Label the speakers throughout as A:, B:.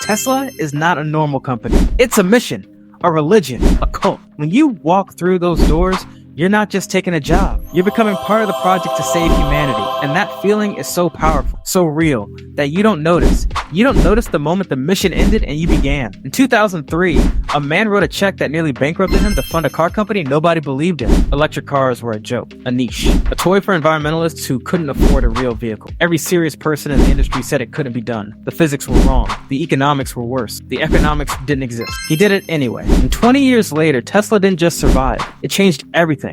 A: Tesla is not a normal company. It's a mission, a religion, a cult. When you walk through those doors, you're not just taking a job. You're becoming part of the project to save humanity. And that feeling is so powerful, so real, that you don't notice. You don't notice the moment the mission ended and you began. In 2003, a man wrote a check that nearly bankrupted him to fund a car company nobody believed in. Electric cars were a joke, a niche, a toy for environmentalists who couldn't afford a real vehicle. Every serious person in the industry said it couldn't be done. The physics were wrong. The economics were worse. The economics didn't exist. He did it anyway. And 20 years later, Tesla didn't just survive. It changed everything.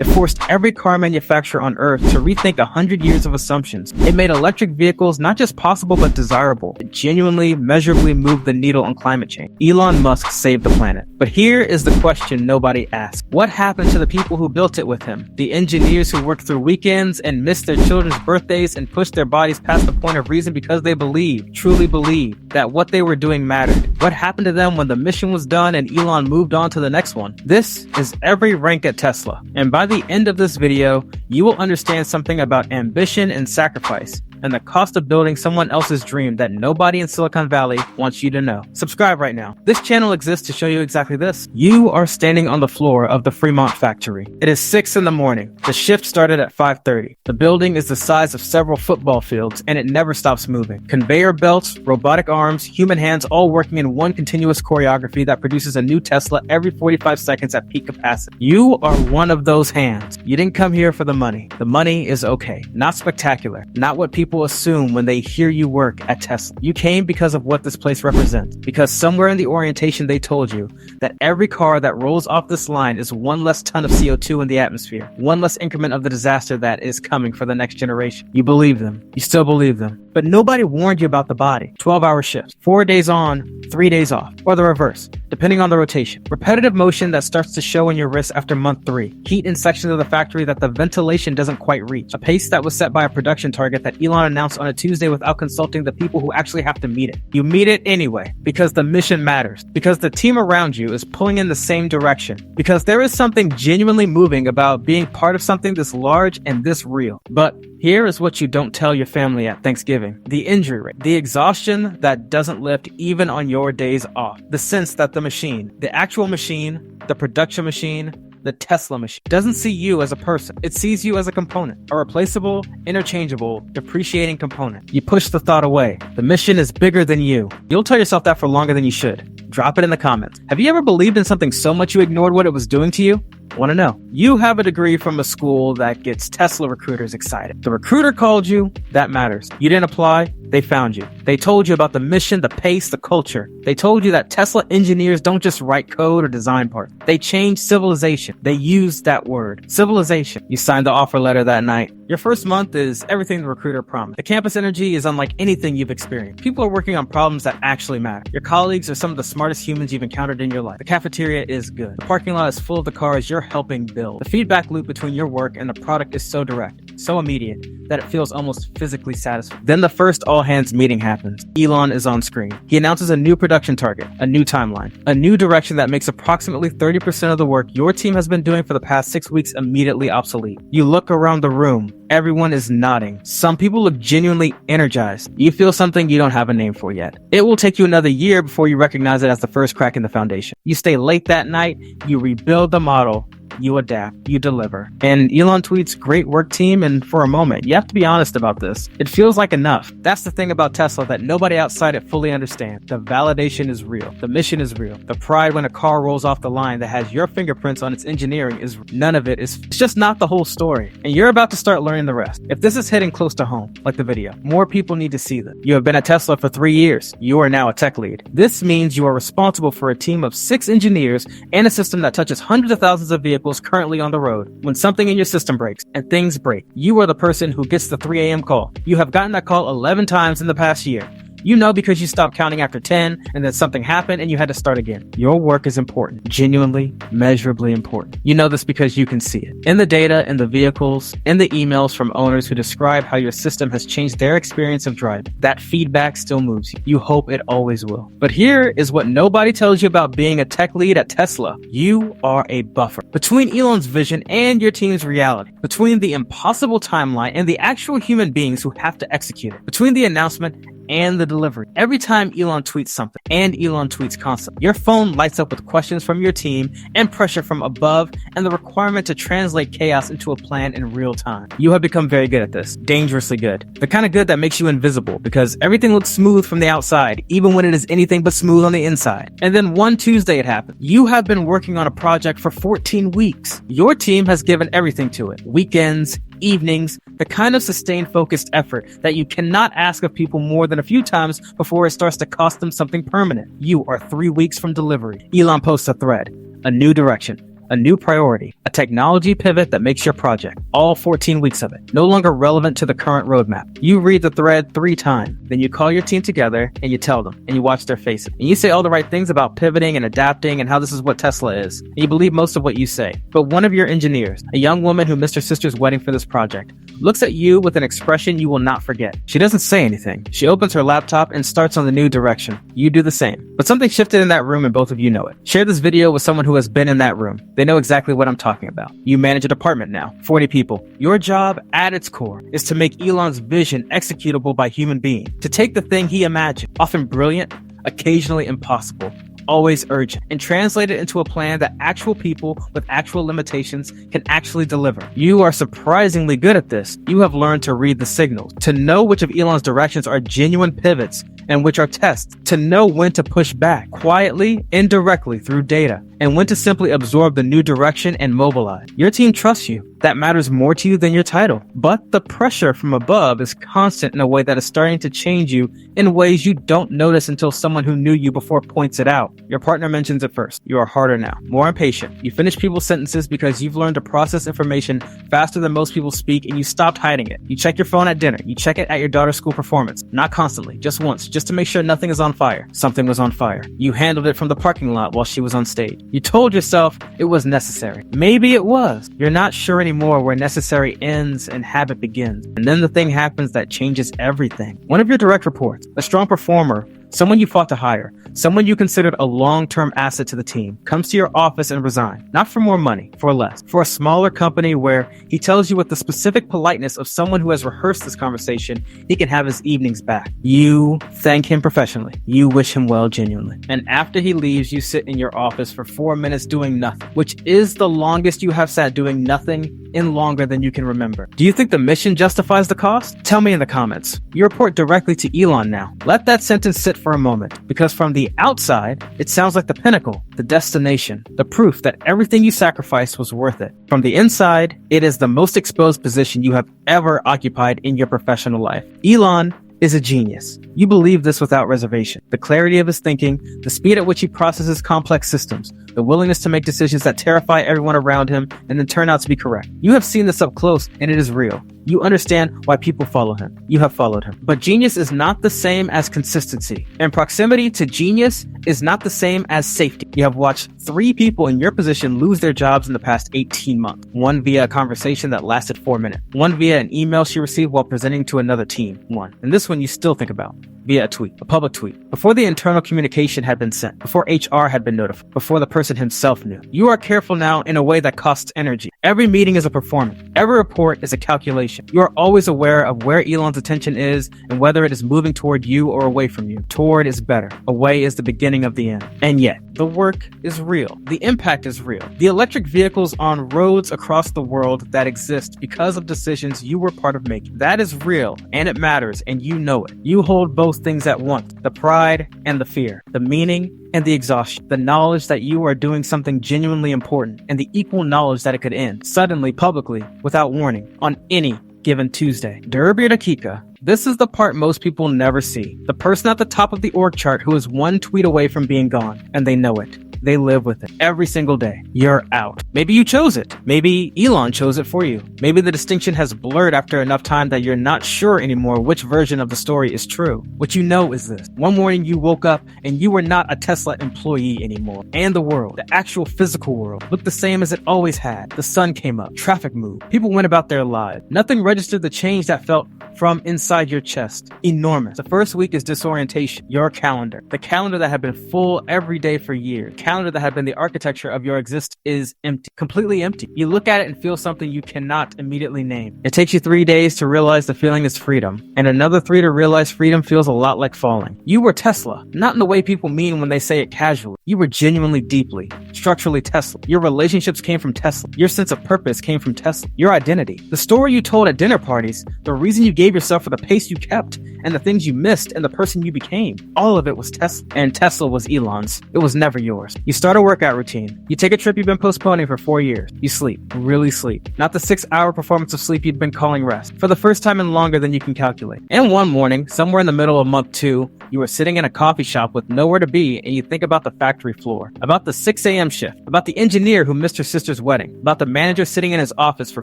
A: It forced every car manufacturer on Earth to rethink 100 years of assumptions. It made electric vehicles not just possible but desirable. It genuinely, measurably moved the needle on climate change. Elon Musk saved the planet. But here is the question nobody asked. What happened to the people who built it with him? The engineers who worked through weekends and missed their children's birthdays and pushed their bodies past the point of reason because they believed, truly believed, that what they were doing mattered. What happened to them when the mission was done and Elon moved on to the next one? This is every rank at Tesla. And by the end of this video, you will understand something about ambition and sacrifice, and the cost of building someone else's dream that nobody in Silicon Valley wants you to know. Subscribe right now. This channel exists to show you exactly this. You are standing on the floor of the Fremont factory. It is 6 in the morning. The shift started at 5:30. The building is the size of several football fields, and it never stops moving. Conveyor belts, robotic arms, human hands all working in one continuous choreography that produces a new Tesla every 45 seconds at peak capacity. You are one of those hands. You didn't come here for the money. The money is okay. Not spectacular. Not what people assume when they hear you work at Tesla. You came because of what this place represents. Because somewhere in the orientation they told you that every car that rolls off this line is one less ton of CO2 in the atmosphere. One less increment of the disaster that is coming for the next generation. You believe them. You still believe them. But nobody warned you about the body. 12-hour shifts. 4 days on, 3 days off. Or the reverse, depending on the rotation. Repetitive motion that starts to show in your wrists after month 3. Heat in sections of the factory that the ventilation doesn't quite reach. A pace that was set by a production target that Elon announced on a Tuesday without consulting the people who actually have to meet it. You meet it anyway, because the mission matters, because the team around you is pulling in the same direction, because there is something genuinely moving about being part of something this large and this real. But here is what you don't tell your family at Thanksgiving. The injury rate, the exhaustion that doesn't lift even on your days off, the sense that the machine, the actual machine, the production machine, the Tesla machine doesn't see you as a person. It sees you as a component, a replaceable, interchangeable, depreciating component. You push the thought away. The mission is bigger than you. You'll tell yourself that for longer than you should. Drop it in the comments. Have you ever believed in something so much you ignored what it was doing to you? Want to know? You have a degree from a school that gets Tesla recruiters excited. The recruiter called you, that matters. You didn't apply, they found you. They told you about the mission, the pace, the culture. They told you that Tesla engineers don't just write code or design parts. They change civilization. They used that word, civilization. You signed the offer letter that night. Your first month is everything the recruiter promised. The campus energy is unlike anything you've experienced. People are working on problems that actually matter. Your colleagues are some of the smartest humans you've encountered in your life. The cafeteria is good. The parking lot is full of the cars you're helping build. The feedback loop between your work and the product is so direct, so immediate, that it feels almost physically satisfying. Then the first all-hands meeting happens. Elon is on screen. He announces a new production target, a new timeline, a new direction that makes approximately 30% of the work your team has been doing for the past 6 weeks immediately obsolete. You look around the room. Everyone is nodding. Some people look genuinely energized. You feel something you don't have a name for yet. It will take you another year before you recognize it as the first crack in the foundation. You stay late that night, you rebuild the model, you adapt, you deliver. And Elon tweets, "Great work, team," and for a moment, you have to be honest about this. It feels like enough. That's the thing about Tesla that nobody outside it fully understands. The validation is real. The mission is real. The pride when a car rolls off the line that has your fingerprints on its engineering is none of it is. It's just not the whole story. And you're about to start learning the rest. If this is hitting close to home, like the video, more people need to see this. You have been at Tesla for 3 years. You are now a tech lead. This means you are responsible for a team of 6 engineers and a system that touches hundreds of thousands of vehicles currently on the road. When something in your system breaks, and things break, you are the person who gets the 3 a.m. call. You have gotten that call 11 times in the past year. You know because you stopped counting after 10 and then something happened and you had to start again. Your work is important, genuinely, measurably important. You know this because you can see it. In the data, in the vehicles, in the emails from owners who describe how your system has changed their experience of driving. That feedback still moves you. You hope it always will. But here is what nobody tells you about being a tech lead at Tesla. You are a buffer between Elon's vision and your team's reality, between the impossible timeline and the actual human beings who have to execute it, between the announcement and the delivery. Every time Elon tweets something, and Elon tweets constantly, your phone lights up with questions from your team and pressure from above and the requirement to translate chaos into a plan in real time. You have become very good at this. Dangerously good. The kind of good that makes you invisible because everything looks smooth from the outside, even when it is anything but smooth on the inside. And then one Tuesday it happened. You have been working on a project for 14 weeks. Your team has given everything to it. Weekends, evenings, the kind of sustained focused effort that you cannot ask of people more than a few times before it starts to cost them something permanent. You are 3 weeks from delivery. Elon posts a thread, a new direction, a new priority, a technology pivot that makes your project, all 14 weeks of it, no longer relevant to the current roadmap. You read the thread 3 times, then you call your team together and you tell them, and you watch their faces. And you say all the right things about pivoting and adapting and how this is what Tesla is. And you believe most of what you say. But one of your engineers, a young woman who missed her sister's wedding for this project, looks at you with an expression you will not forget. She doesn't say anything. She opens her laptop and starts on the new direction. You do the same. But something shifted in that room and both of you know it. Share this video with someone who has been in that room. They know exactly what I'm talking about. You manage a department now, 40 people. Your job at its core is to make Elon's vision executable by human beings. To take the thing he imagined, often brilliant, occasionally impossible, always urgent, and translate it into a plan that actual people with actual limitations can actually deliver. You are surprisingly good at this. You have learned to read the signals, to know which of Elon's directions are genuine pivots and which are tests, to know when to push back quietly, indirectly through data, and when to simply absorb the new direction and mobilize. Your team trusts you. That matters more to you than your title. But the pressure from above is constant in a way that is starting to change you in ways you don't notice until someone who knew you before points it out. Your partner mentions it first. You are harder now, more impatient. You finish people's sentences because you've learned to process information faster than most people speak, and you stopped hiding it. You check your phone at dinner. You check it at your daughter's school performance. Not constantly, just once, just to make sure nothing is on fire. Something was on fire. You handled it from the parking lot while she was on stage. You told yourself it was necessary. Maybe it was. You're not sure anymore where necessary ends and habit begins. And then the thing happens that changes everything. One of your direct reports, a strong performer, someone you fought to hire, someone you considered a long-term asset to the team, comes to your office and resigns. Not for more money, for less. For a smaller company where he tells you with the specific politeness of someone who has rehearsed this conversation, he can have his evenings back. You thank him professionally. You wish him well genuinely. And after he leaves, you sit in your office for 4 minutes doing nothing, which is the longest you have sat doing nothing in longer than you can remember. Do you think the mission justifies the cost? Tell me in the comments. You report directly to Elon now. Let that sentence sit for a moment, because from the outside, it sounds like the pinnacle, the destination, the proof that everything you sacrificed was worth it. From the inside, it is the most exposed position you have ever occupied in your professional life. Elon is a genius. You believe this without reservation. The clarity of his thinking, the speed at which he processes complex systems, the willingness to make decisions that terrify everyone around him and then turn out to be correct. You have seen this up close, and it is real. You understand why people follow him. You have followed him. But genius is not the same as consistency. And proximity to genius is not the same as safety. You have watched 3 people in your position lose their jobs in the past 18 months. One via a conversation that lasted 4 minutes. One via an email she received while presenting to another team. One. And this one you still think about. Via a tweet, a public tweet, before the internal communication had been sent, before HR had been notified, before the person himself knew. You are careful now in a way that costs energy. Every meeting is a performance. Every report is a calculation. You are always aware of where Elon's attention is and whether it is moving toward you or away from you. Toward is better. Away is the beginning of the end. And yet, the work is real. The impact is real. The electric vehicles on roads across the world that exist because of decisions you were part of making. That is real, and it matters, and you know it. You hold both things at once, the pride and the fear, the meaning and the exhaustion, the knowledge that you are doing something genuinely important, and the equal knowledge that it could end, suddenly, publicly, without warning, on any given Tuesday. Derby Dakika. This is the part most people never see. The person at the top of the org chart who is one tweet away from being gone, and they know it. They live with it every single day. You're out. Maybe you chose it. Maybe Elon chose it for you. Maybe the distinction has blurred after enough time that you're not sure anymore which version of the story is true. What you know is this. One morning you woke up and you were not a Tesla employee anymore. And the world, the actual physical world, looked the same as it always had. The sun came up. Traffic moved. People went about their lives. Nothing registered the change that felt from inside your chest. Enormous. The first week is disorientation. Your calendar. The calendar that had been full every day for years. calendar that had been the architecture of your existence is empty, completely empty. You look at it and feel something you cannot immediately name. It takes you 3 days to realize the feeling is freedom, and another 3 to realize freedom feels a lot like falling. You were Tesla, not in the way people mean when they say it casually. You were genuinely, deeply, structurally Tesla. Your relationships came from Tesla. Your sense of purpose came from Tesla. Your identity, the story you told at dinner parties, the reason you gave yourself for the pace you kept, and the things you missed and the person you became, all of it was Tesla. And Tesla was Elon's. It was never yours. You start a workout routine. You take a trip you've been postponing for 4 years. You sleep, really sleep. Not the 6-hour performance of sleep you'd been calling rest, for the first time in longer than you can calculate. And one morning, somewhere in the middle of month 2, you were sitting in a coffee shop with nowhere to be, and you think about the factory floor, about the 6 a.m. shift, about the engineer who missed her sister's wedding, about the manager sitting in his office for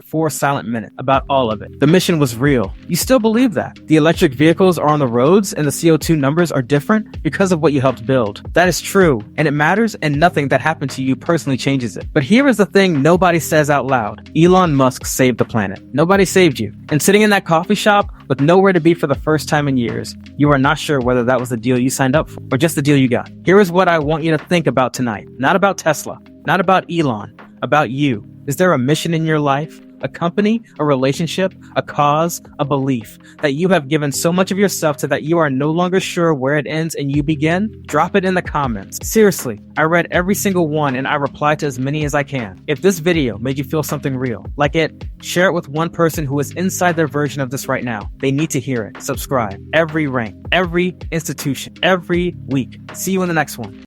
A: 4 silent minutes, about all of it. The mission was real. You still believe that. The electric vehicles are on the roads and the CO2 numbers are different because of what you helped build. That is true, and it matters, and nothing that happened to you personally changes it. But here is the thing nobody says out loud. Elon Musk saved the planet. Nobody saved you. And sitting in that coffee shop with nowhere to be for the first time in years, you are not sure whether that was the deal you signed up for or just the deal you got. Here is what I want you to think about tonight. Not about Tesla, not about Elon, about you. Is there a mission in your life? A company, a relationship, a cause, a belief that you have given so much of yourself to that you are no longer sure where it ends and you begin? Drop it in the comments. Seriously, I read every single one and I replied to as many as I can. If this video made you feel something real, like it, share it with one person who is inside their version of this right now. They need to hear it. Subscribe. Every rank, every institution, every week. See you in the next one.